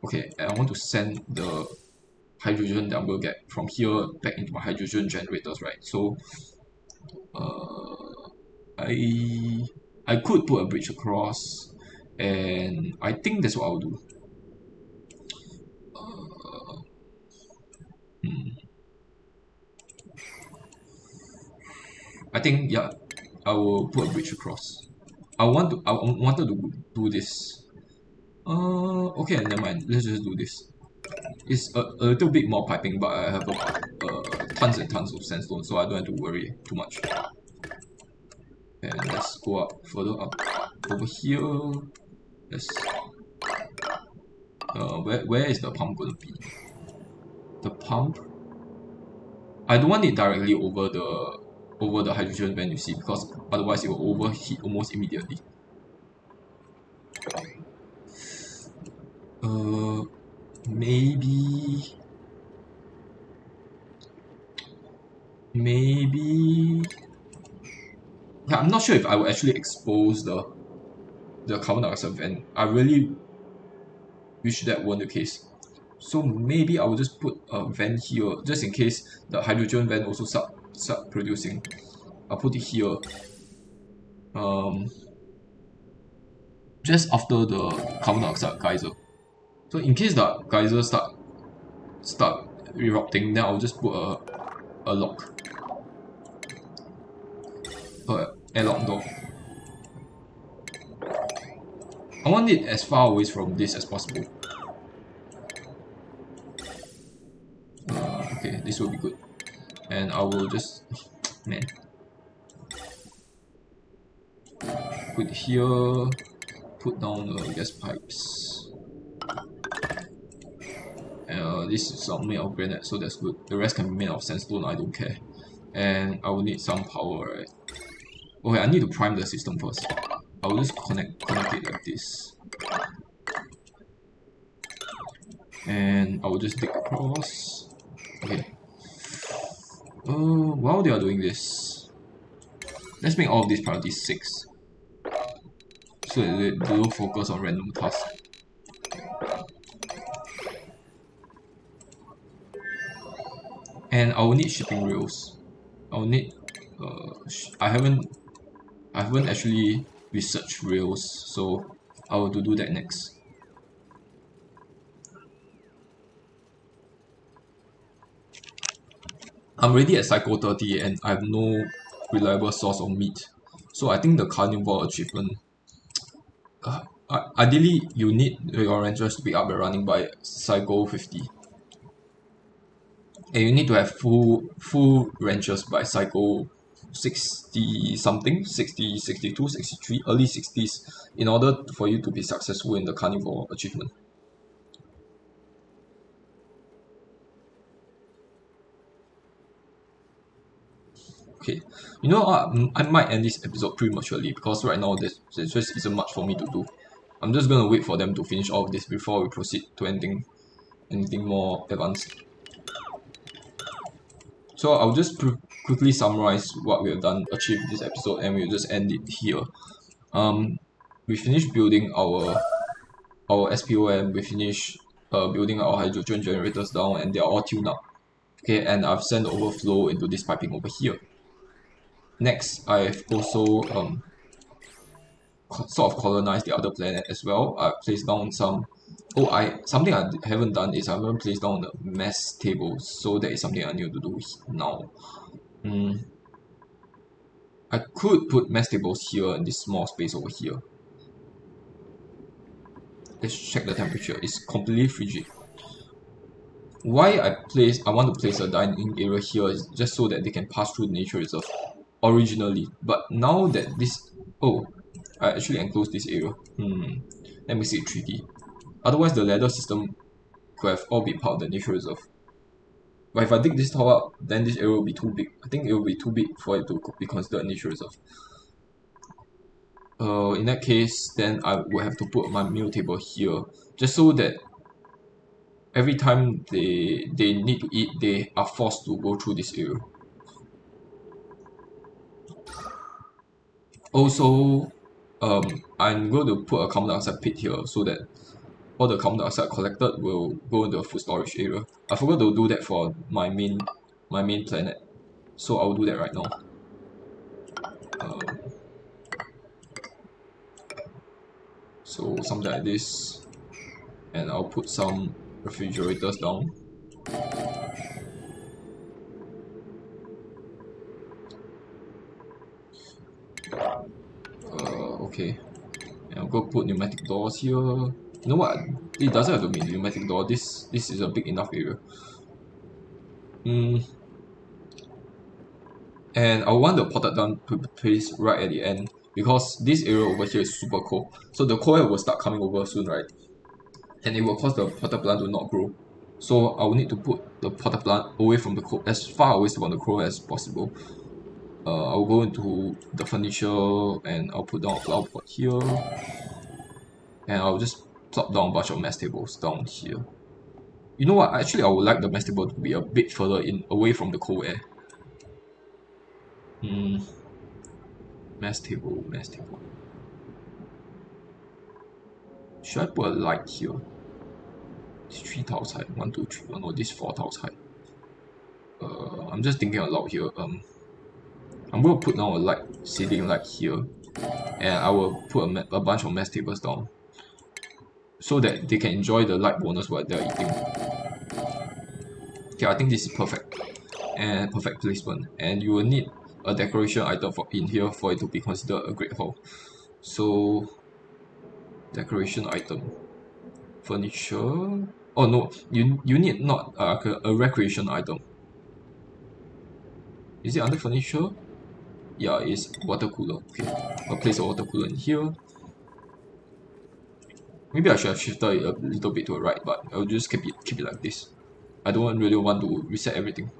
Okay, and I want to send the hydrogen that I'm going to get from here back into my hydrogen generators, right? So I could put a bridge across, and I think that's what I'll do. I think, yeah, I will put a bridge across. I wanted to do this. Okay, never mind. Let's just do this. It's a little bit more piping, but I have tons and tons of sandstone, so I don't have to worry too much. And let's go up further up over here. Let's where is the pump gonna be? The pump, I don't want it directly over the hydrogen vent, you see, because otherwise it will overheat almost immediately. Maybe yeah, I'm not sure if I will actually expose the carbon dioxide vent. I really wish that weren't the case. So maybe I will just put a vent here, just in case the hydrogen vent also start producing. I'll put it here. Just after the carbon dioxide geyser. So in case the geyser start erupting, then I'll just put a lock. Airlock door. I want it as far away from this as possible. Okay, this will be good. And I will just, man, put here, put down the gas pipes. This is not made of granite, so that's good. The rest can be made of sandstone, I don't care. And I will need some power, right? Okay, I need to prime the system first. I will just connect it like this. And I will just dig across. Okay. While they are doing this, let's make all of these priority 6. So that they don't focus on random tasks. And I will need shipping rails. I will need I haven't actually researched rails, so I will do that next. I'm already at cycle 30 and I have no reliable source of meat. So I think the carnivore achievement, ideally you need your ranchers to be up and running by cycle 50. And you need to have full ranchers by cycle 60 something, 60, 62, 63, early 60s, in order for you to be successful in the carnivore achievement. Okay, you know what? I might end this episode prematurely because right now there just isn't much for me to do. I'm just gonna wait for them to finish all of this before we proceed to anything more advanced. So I'll just quickly summarize what we have achieved this episode, and we'll just end it here. We finished building our SPOM. We finished building our hydrogen generators down, and they are all tuned up. Okay, and I've sent the overflow into this piping over here. Next, I've also sort of colonize the other planet as well. I placed down some. Something I haven't done is I haven't placed down the mass tables, so that is something I need to do now. I could put mass tables here in this small space over here. Let's check the temperature. It's completely frigid. Why I want to place a dining area here is just so that they can pass through the nature reserve originally. But now that this I actually enclosed this area. That makes it tricky. Otherwise the ladder system could have all been part of the nature reserve. But if I dig this tower up, then this area will be too big. I think it will be too big for it to be considered a nature reserve. In that case, then I would have to put my meal table here, just so that every time they need to eat, they are forced to go through this area. Also, I'm going to put a carbon dioxide pit here so that all the carbon dioxide collected will go into the food storage area. I forgot to do that for my main planet, so I'll do that right now. So something like this, and I'll put some refrigerators down. Okay, and I'll go put pneumatic doors here. You know what? It doesn't have to be pneumatic door. This is a big enough area. And I want the potted plant to be placed right at the end because this area over here is super cold. So the cold air will start coming over soon, right? And it will cause the potted plant to not grow. So I will need to put the potted plant away from the cold, as far away from the cold as possible. I'll go into the furniture and I'll put down a flower pot here. And I'll just plop down a bunch of mess tables down here. You know what? Actually, I would like the mess table to be a bit further in, away from the cold air. Mess table. Should I put a light here? It's 3 tiles high. 1, 2, 3. Oh no, this 4 tiles high. I'm just thinking aloud here. I'm going to put down a light, ceiling light here. And I will put a bunch of mess tables down, so that they can enjoy the light bonus while they're eating. Okay, I think this is perfect. And perfect placement. And you will need a decoration item in here for it to be considered a great hall. So, decoration item. Furniture. Oh no, you need not a recreation item. Is it under furniture? Yeah, it's water cooler. Okay, I'll place a water cooler in here. Maybe I should have shifted it a little bit to the right, but I'll just keep it like this. I don't really want to reset everything.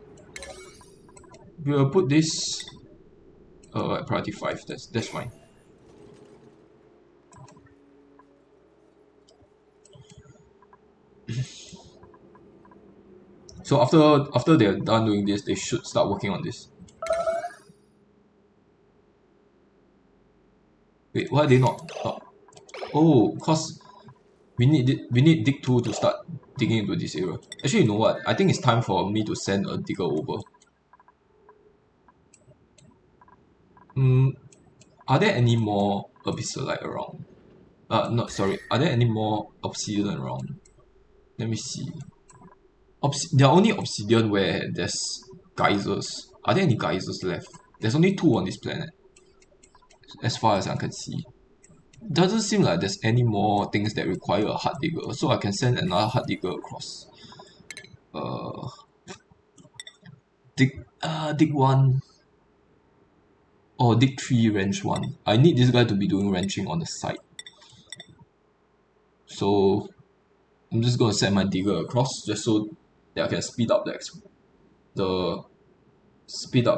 We'll put this at priority 5. That's fine. So after they're done doing this, they should start working on this. Wait, why are they not? Oh, cause we need dig 2 to start digging into this area. Actually, you know what? I think it's time for me to send a digger over. Are there any more abyssalite around? No, sorry. Are there any more obsidian around? Let me see. There are only obsidian where there's geysers. Are there any geysers left? There's only 2 on this planet, as far as I can see. Doesn't seem like there's any more things that require a hard digger, so I can send another hard digger across. Dig 1. Or dig 3, wrench 1. I need this guy to be doing wrenching on the side. So I'm just gonna send my digger across just so that I can speed up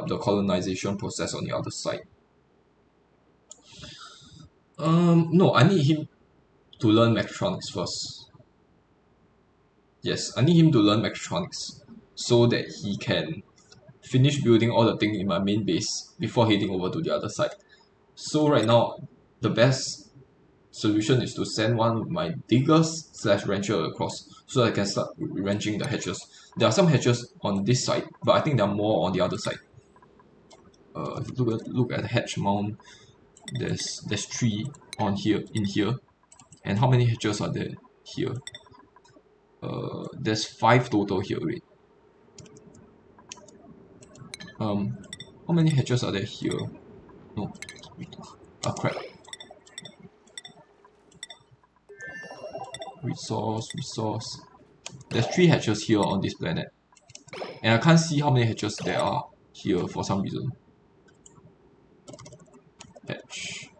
the colonization process on the other side. No, I need him to learn mechatronics first. Yes, I need him to learn mechatronics so that he can finish building all the things in my main base before heading over to the other side. So right now, the best solution is to send one of my diggers / wrencher across so I can start wrenching the hatches. There are some hatches on this side, but I think there are more on the other side. Look at the hatch mount. There's 3. on here, in here. And how many hatches are there here? There's 5 total here. Wait. How many hatches are there here? No. Ah, crap. Resource. There's 3 hatches here on this planet. And I can't see how many hatches there are here for some reason. Hatch.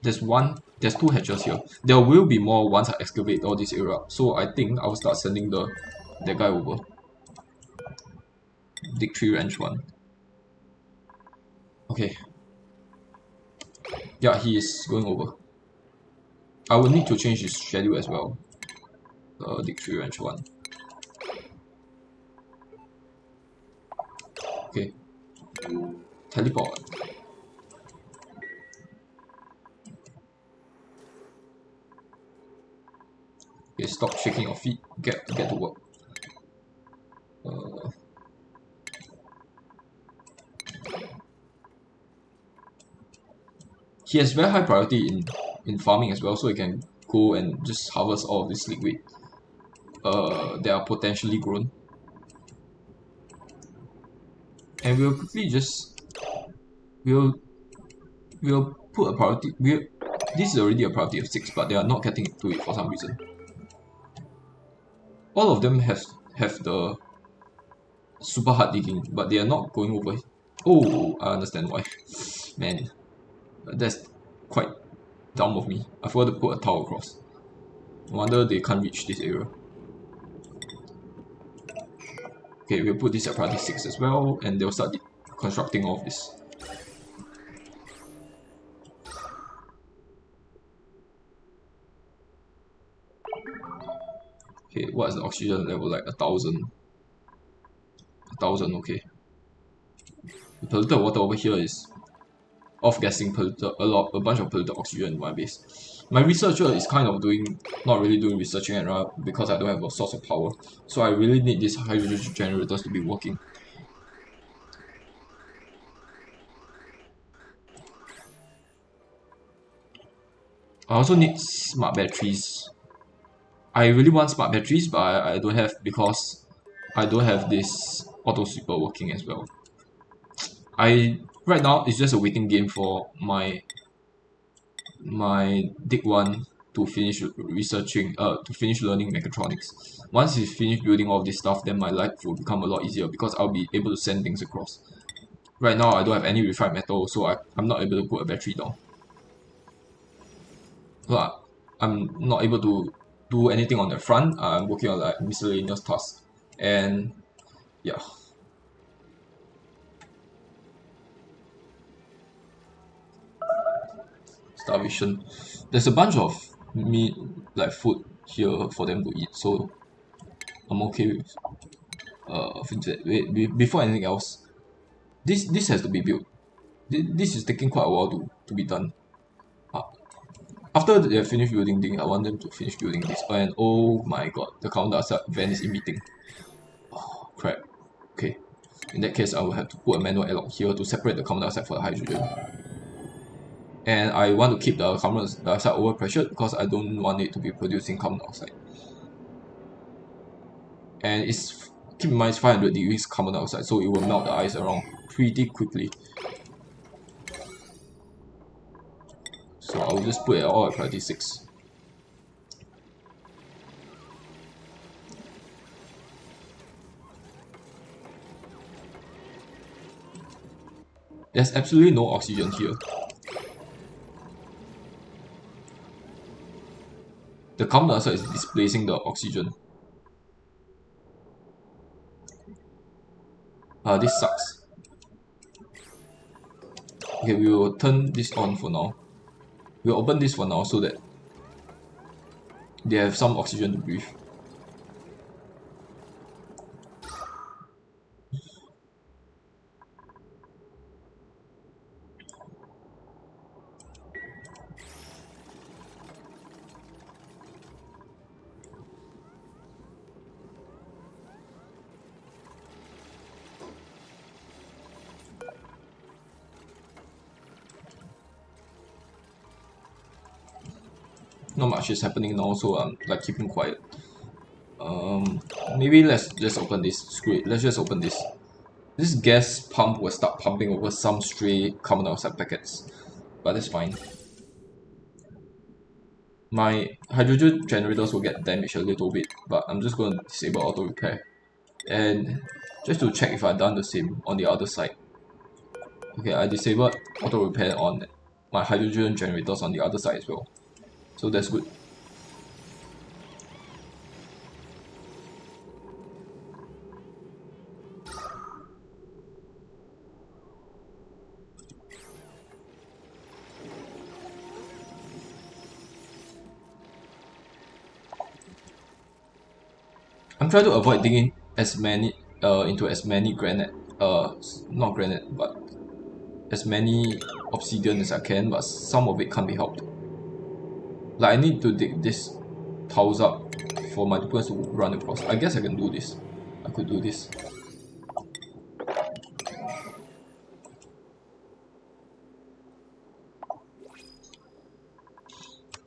There's 2 hatches here. There will be more once I excavate all this area. So I think I will start sending that guy over. Dig tree ranch 1. Okay. Yeah, he is going over. I will need to change his schedule as well. Dig tree ranch 1. Okay. Teleport. Okay, stop shaking your feet. Get to work. He has very high priority in farming as well, so he can go and just harvest all of this liquid. They are potentially grown. And we'll quickly just we'll put a priority. This is already a priority of 6, but they are not getting to it for some reason. All of them have the super hard digging, but they are not going over. Oh, I understand why. Man, that's quite dumb of me. I forgot to put a tile across. No wonder they can't reach this area. Okay, we'll put this at priority 6 as well, and they'll start constructing all of this. Okay, what is the oxygen level like? 1,000. 1,000, okay. The polluted water over here is off-gassing a bunch of polluted oxygen in my base. My researcher is kind of not really doing researching right now because I don't have a source of power. So I really need these hydrogen generators to be working. I also need smart batteries. I really want smart batteries, but I don't have because I don't have this auto sweeper working as well. Right now it's just a waiting game for my Dig 1 to finish researching to finish learning mechatronics. Once he's finished building all this stuff, then my life will become a lot easier because I'll be able to send things across. Right now I don't have any refined metal, so I'm not able to put a battery down. So I'm not able to do anything on the front. I'm working on like miscellaneous tasks. And yeah. Starvation. There's a bunch of meat, like food here for them to eat, so I'm okay with that. Wait, before anything else, this has to be built. This is taking quite a while to be done. After they finish building things, I want them to finish building this. And oh my god, the carbon dioxide vent is emitting. Oh crap. Okay. In that case, I will have to put a manual airlock here to separate the carbon dioxide from the hydrogen. And I want to keep the carbon dioxide overpressured because I don't want it to be producing carbon dioxide. And keep in mind it's 500 degrees carbon dioxide, so it will melt the ice around pretty quickly. So I'll just put it all at priority 6. There's absolutely no oxygen here. The carbon dioxide is displacing the oxygen. This sucks. Okay, we will turn this on for now. We'll open this for now so that they have some oxygen to breathe. not much is happening now, so I'm like keeping quiet. Maybe let's just open this. Screw it. Let's just open this. This gas pump will start pumping over some stray carbon dioxide packets, but that's fine. My hydrogen generators will get damaged a little bit, but I'm just going to disable auto repair. And just to check if I've done the same on the other side. Okay, I disabled auto repair on my hydrogen generators on the other side as well. So that's good. I'm trying to avoid digging as many into as many granite not granite but as many obsidian as I can, but some of it can't be helped. Like I need to dig this tiles up for my duplicants to run across. I guess I can do this. I could do this.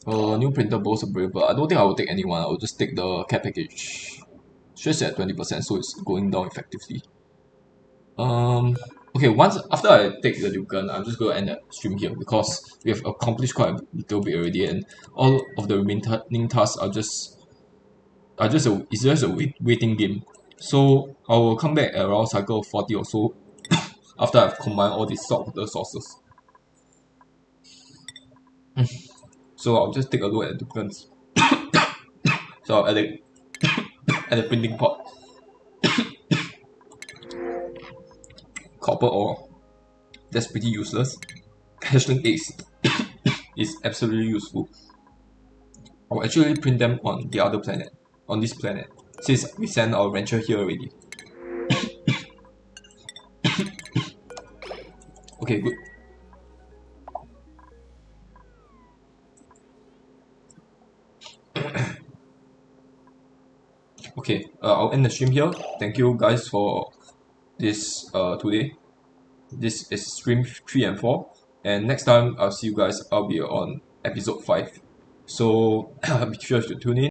New printer bolts are but I don't think I will take anyone. I will just take the care package. Just at 20%, so it's going down effectively. Okay, once after I take the Dukan, I'm just gonna end the stream here because we have accomplished quite a little bit already, and all of the remaining tasks are just it's just a waiting game. So I will come back at around cycle 40 or so after I've combined all these sort of the sources. So I'll just take a look at the Dukans. So at the printing pot. Copper ore. That's pretty useless. Hatchling eggs is absolutely useful. I'll actually print them on the other planet. On this planet. Since we sent our venture here already. Okay, good. Okay, I'll end the stream here. Thank you guys for this today. This is stream 3 and 4, and next time I'll see you guys. I'll be on episode 5. So be sure to tune in.